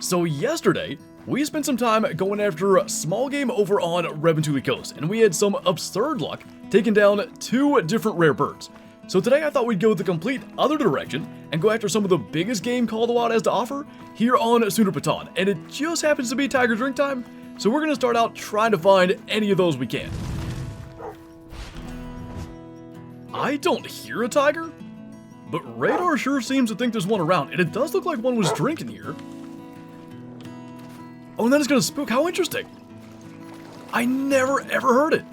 So yesterday, we spent some time going after a small game over on Rebentuli Coast, and we had some absurd luck taking down 2 different rare birds. So today I thought we'd go the complete other direction and go after some of the biggest game Call of the Wild has to offer here on Sundarpatan, and it just happens to be tiger drink time, so we're gonna start out trying to find any of those we can. I don't hear a tiger, but radar sure seems to think there's one around, and it does look like one was drinking here. Oh, and then it's gonna spook. How interesting. I never ever heard it.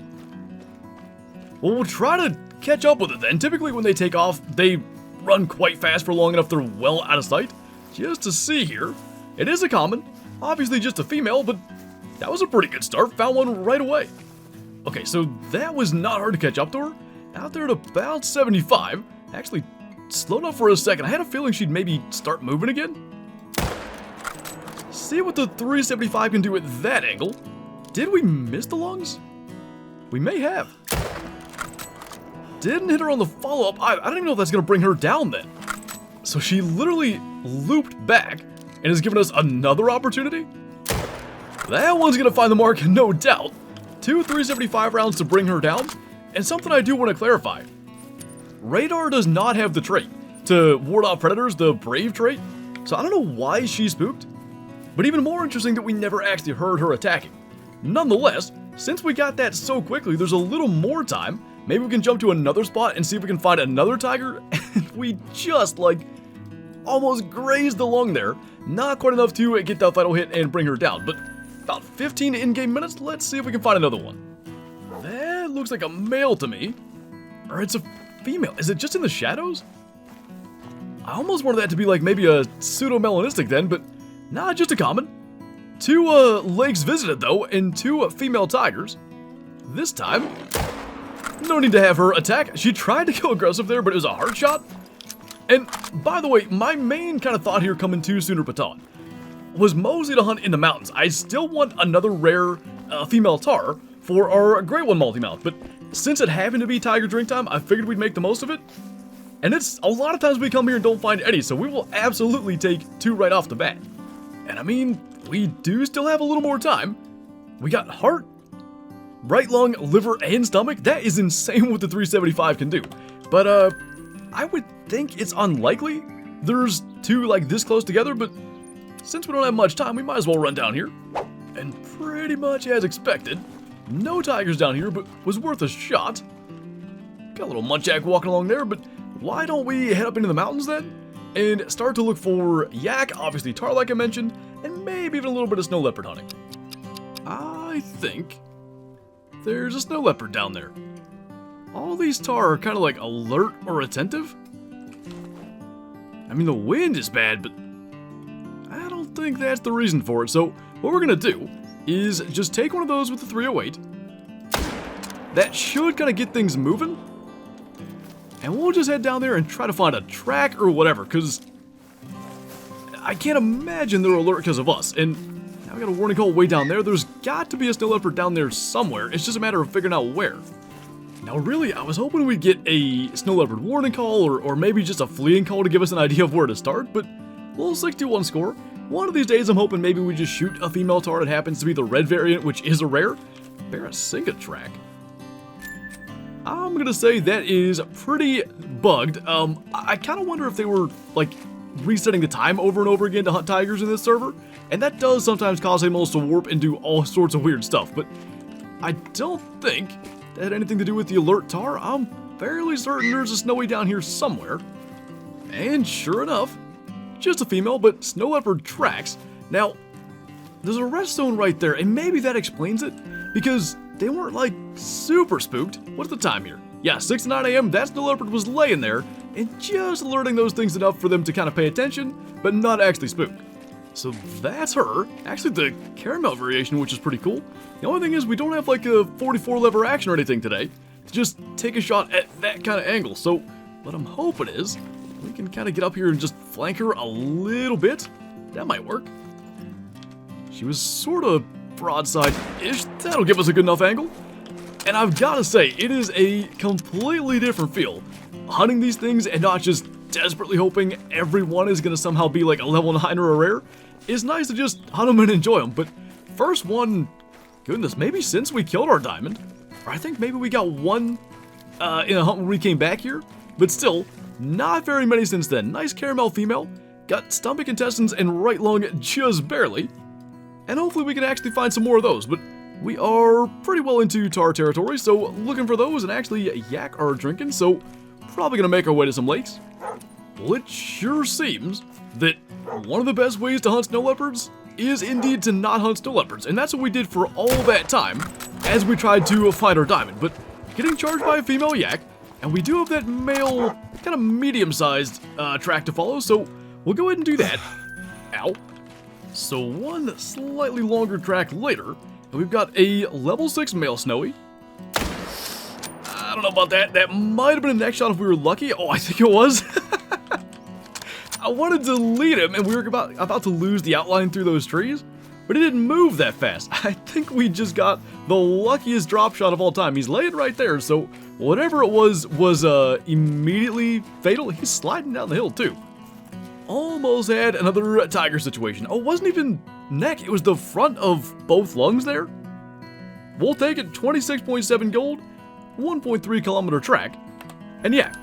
Well, we'll try to catch up with it then. Typically when they take off, they run quite fast for long enough they're well out of sight. Just to see here. It is a common. Obviously just a female, but that was a pretty good start. Found one right away. Okay, so that was not hard to catch up to her. Out there at about 75. Actually slowed up for a second. I had a feeling she'd maybe start moving again. See what the 375 can do at that angle. Did we miss the lungs? We may have. Didn't hit her on the follow-up. I don't even know if that's going to bring her down then. So she literally looped back and has given us another opportunity. That one's going to find the mark, no doubt. 2 375 rounds to bring her down. And something I do want to clarify. Radar does not have the trait to ward off predators, the brave trait. So I don't know why she spooked. But even more interesting that we never actually heard her attacking. Nonetheless, since we got that so quickly, there's a little more time. Maybe we can jump to another spot and see if we can find another tiger. And we just, almost grazed the lung there. Not quite enough to get that final hit and bring her down. But about 15 in-game minutes, let's see if we can find another one. That looks like a male to me. Or it's a female. Is it just in the shadows? I almost wanted that to be maybe a pseudo-melanistic then, but nah, just a common. 2 lakes visited though, and 2 female tigers. This time, no need to have her attack. She tried to go aggressive there, but it was a hard shot. And by the way, my main kind of thought here coming to Sundarpatan was mostly to hunt in the mountains. I still want another rare female tahr for our Great One multi-mount, but since it happened to be tiger drink time, I figured we'd make the most of it. And it's a lot of times we come here and don't find any, so we will absolutely take 2 right off the bat. And I mean, we do still have a little more time. We got heart, right lung, liver, and stomach. That is insane what the 375 can do. But I would think it's unlikely there's 2 this close together, but since we don't have much time, we might as well run down here. And pretty much as expected, no tigers down here, but was worth a shot. Got a little muntjac walking along there, but why don't we head up into the mountains then? And start to look for yak, obviously tahr like I mentioned, and maybe even a little bit of snow leopard hunting. I think there's a snow leopard down there. All these tahr are kind of alert or attentive. I mean, the wind is bad, but I don't think that's the reason for it. So what we're gonna do is just take one of those with the 308. That should kind of get things moving. And we'll just head down there and try to find a track or whatever, because I can't imagine they're alert because of us. And now we got a warning call way down there. There's got to be a snow leopard down there somewhere. It's just a matter of figuring out where. Now really, I was hoping we'd get a snow leopard warning call or maybe just a fleeing call to give us an idea of where to start, but little 61 score. One of these days I'm hoping maybe we just shoot a female tahr that happens to be the red variant, which is a rare. Barasinga track. I'm gonna say that is pretty bugged. I kind of wonder if they were resetting the time over and over again to hunt tigers in this server, and that does sometimes cause animals to warp and do all sorts of weird stuff, but I don't think that had anything to do with the alert tahr. I'm fairly certain there's a snowy down here somewhere. And sure enough, just a female, but snow leopard tracks. Now, there's a rest zone right there, and maybe that explains it, because they weren't super spooked. What's the time here? Yeah, 6 to 9 a.m. That snow leopard was laying there and just alerting those things enough for them to kind of pay attention, but not actually spook. So that's her. Actually, the caramel variation, which is pretty cool. The only thing is we don't have a 44 lever action or anything today to just take a shot at that kind of angle. So what I'm hoping is we can kind of get up here and just flank her a little bit. That might work. She was sort of broadside-ish. That'll give us a good enough angle. And I've got to say, it is a completely different feel hunting these things and not just desperately hoping everyone is going to somehow be a level 9 or a rare. it's nice to just hunt them and enjoy them. But first one, goodness, maybe since we killed our diamond, or I think maybe we got one in a hunt when we came back here, but still, not very many since then. Nice caramel female, got stomach intestines and right lung just barely, and hopefully we can actually find some more of those, but we are pretty well into Tahr territory, so looking for those, and actually yak are drinking, so probably gonna make our way to some lakes. Well, it sure seems that one of the best ways to hunt snow leopards is indeed to not hunt snow leopards, and that's what we did for all that time as we tried to find our diamond, but getting charged by a female yak, and we do have that male, kind of medium-sized track to follow, so we'll go ahead and do that. Ow. So one slightly longer track later, and we've got a level 6 male snowy. I don't know about that. That might have been a neck shot if we were lucky. Oh, I think it was. I wanted to lead him, and we were about to lose the outline through those trees, but he didn't move that fast. I think we just got the luckiest drop shot of all time. He's laying right there, so whatever it was immediately fatal. He's sliding down the hill, too. Almost had another tiger situation. Oh, it wasn't even neck. It was the front of both lungs there. We'll take it. 26.7 gold, 1.3 kilometer track. And yeah,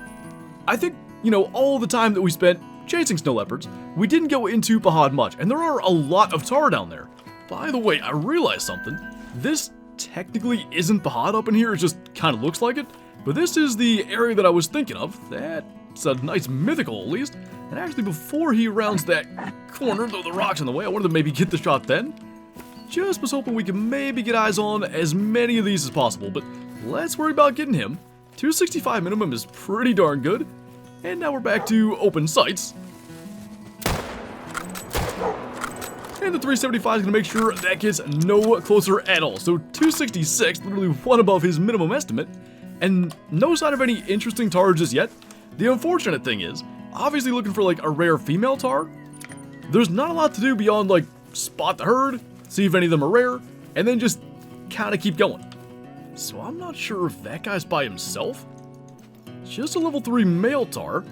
I think, you know, all the time that we spent chasing snow leopards, we didn't go into Pahad much. And there are a lot of Tahr down there. By the way, I realized something. This technically isn't Pahad up in here. It just kind of looks like it. But this is the area that I was thinking of. That's a nice mythical, at least. And actually, before he rounds that corner, though the rock's in the way, I wanted to maybe get the shot then. Just was hoping we could maybe get eyes on as many of these as possible, but let's worry about getting him. 265 minimum is pretty darn good. And now we're back to open sights. And the 375 is going to make sure that gets no closer at all. So 266, literally one above his minimum estimate. And no sign of any interesting Tahr just yet. The unfortunate thing is, obviously looking for like a rare female Tahr, there's not a lot to do beyond like spot the herd, see if any of them are rare, and then just kind of keep going. So I'm not sure if that guy's by himself. Just a level 3 male Tahr.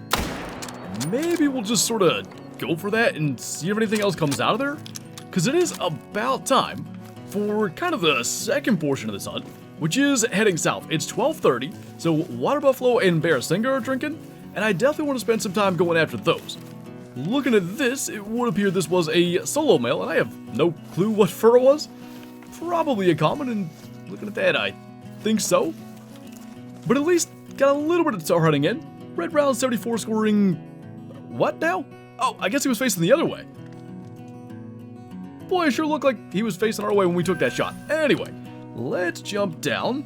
Maybe we'll just sort of go for that and see if anything else comes out of there. Because it is about time for kind of the second portion of this hunt, which is heading south. It's 12:30, so water buffalo and bear singer are drinking, and I definitely want to spend some time going after those. Looking at this, it would appear this was a solo male, and I have no clue what fur it was. Probably a common, and looking at that, I think so. But at least got a little bit of Tahr hunting in. Red round 74 scoring... what now? Oh, I guess he was facing the other way. Boy, it sure looked like he was facing our way when we took that shot. Anyway, let's jump down,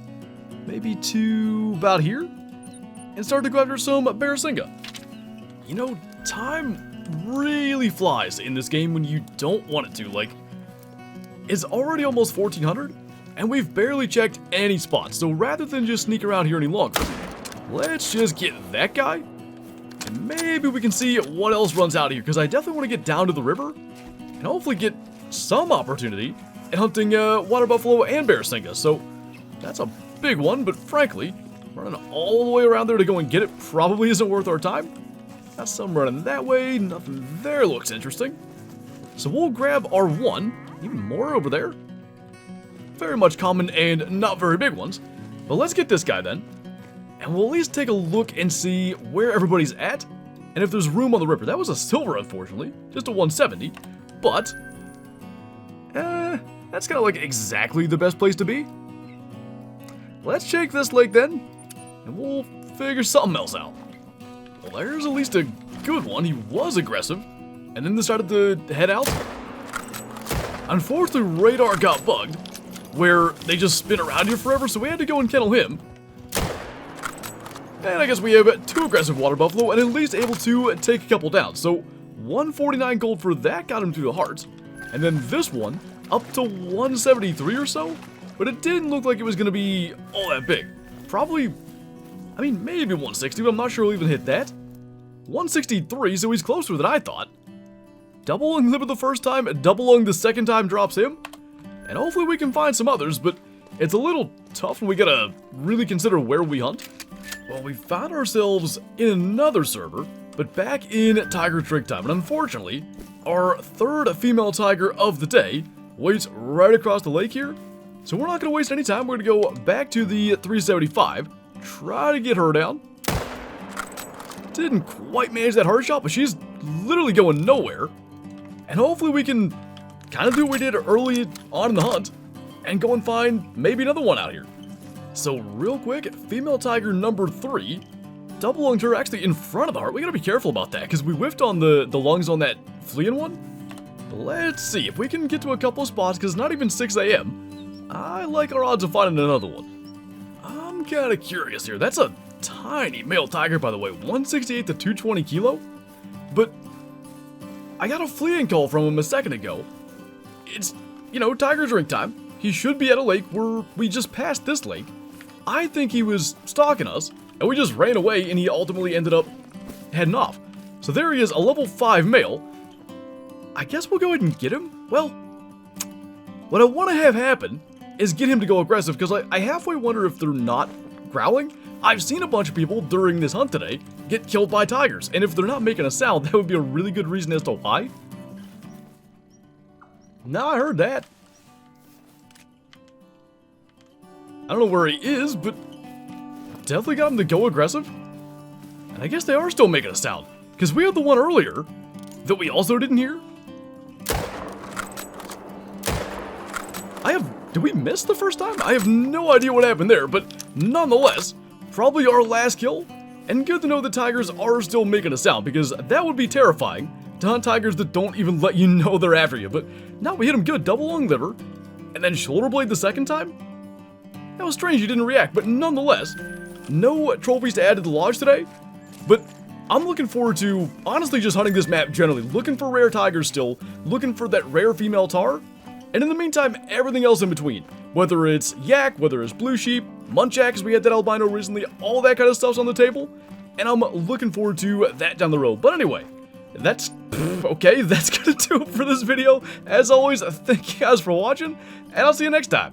maybe to about here, and start to go after some bear singa. You know, time really flies in this game when you don't want it to. Like, it's already almost 1400, and we've barely checked any spots. So rather than just sneak around here any longer, let's just get that guy, and maybe we can see what else runs out of here, because I definitely want to get down to the river, and hopefully get some opportunity at hunting water buffalo and bear singa. So that's a big one, but frankly, running all the way around there to go and get it probably isn't worth our time. Got some running that way, nothing there looks interesting. So we'll grab our one, even more over there. Very much common and not very big ones. But let's get this guy then. And we'll at least take a look and see where everybody's at, and if there's room on the river. That was a silver, unfortunately, just a 170, but that's kind of like exactly the best place to be. Let's shake this lake then, and we'll figure something else out. Well, there's at least a good one. He was aggressive, and then decided to head out. Unfortunately, radar got bugged, where they just spin around here forever, so we had to go and kennel him. And I guess we have 2 aggressive water buffalo, and at least able to take a couple down. So 149 gold for that got him to the hearts. And then this one, up to 173 or so. But it didn't look like it was going to be all that big. Probably, I mean, maybe 160, but I'm not sure we'll even hit that. 163, so he's closer than I thought. Double lung liver the first time, double lung the second time drops him. And hopefully we can find some others, but it's a little tough when we gotta really consider where we hunt. Well, we found ourselves in another server, But back in tiger trick time, and unfortunately, our third female tiger of the day waits right across the lake here. So we're not going to waste any time. We're going to go back to the 375, try to get her down. Didn't quite manage that hard shot, but she's literally going nowhere. And hopefully we can kind of do what we did early on in the hunt and go and find maybe another one out here. So real quick, female tiger number 3, double lunged her actually in front of the heart. We gotta be careful about that because we whiffed on the lungs on that fleeing one. Let's see if we can get to a couple of spots because not even 6 a.m. I like our odds of finding another one. I'm kind of curious here. That's a tiny male tiger, by the way, 168 to 220 kilo. But I got a fleeing call from him a second ago. It's, you know, tiger drink time. He should be at a lake where we just passed this lake. I think he was stalking us, and we just ran away, and he ultimately ended up heading off. So there he is, a level 5 male. I guess we'll go ahead and get him. Well, what I want to have happen is get him to go aggressive, because I halfway wonder if they're not growling. I've seen a bunch of people during this hunt today get killed by tigers, and if they're not making a sound, that would be a really good reason as to why. Now I heard that. I don't know where he is, but definitely got him to go aggressive. And I guess they are still making a sound, because we had the one earlier that we also didn't hear. Did we miss the first time? I have no idea what happened there, but nonetheless, probably our last kill. And good to know the tigers are still making a sound, because that would be terrifying to hunt tigers that don't even let you know they're after you. But now we hit him good, double lung liver, and then shoulder blade the second time. That was strange, you didn't react, but nonetheless, no trophies to add to the lodge today. But I'm looking forward to honestly just hunting this map generally, looking for rare tigers still, looking for that rare female tar. And in the meantime, everything else in between. Whether it's yak, whether it's blue sheep, muntjac, because we had that albino recently, all that kind of stuff's on the table. And I'm looking forward to that down the road. But anyway, that's okay. That's going to do it for this video. As always, thank you guys for watching, and I'll see you next time.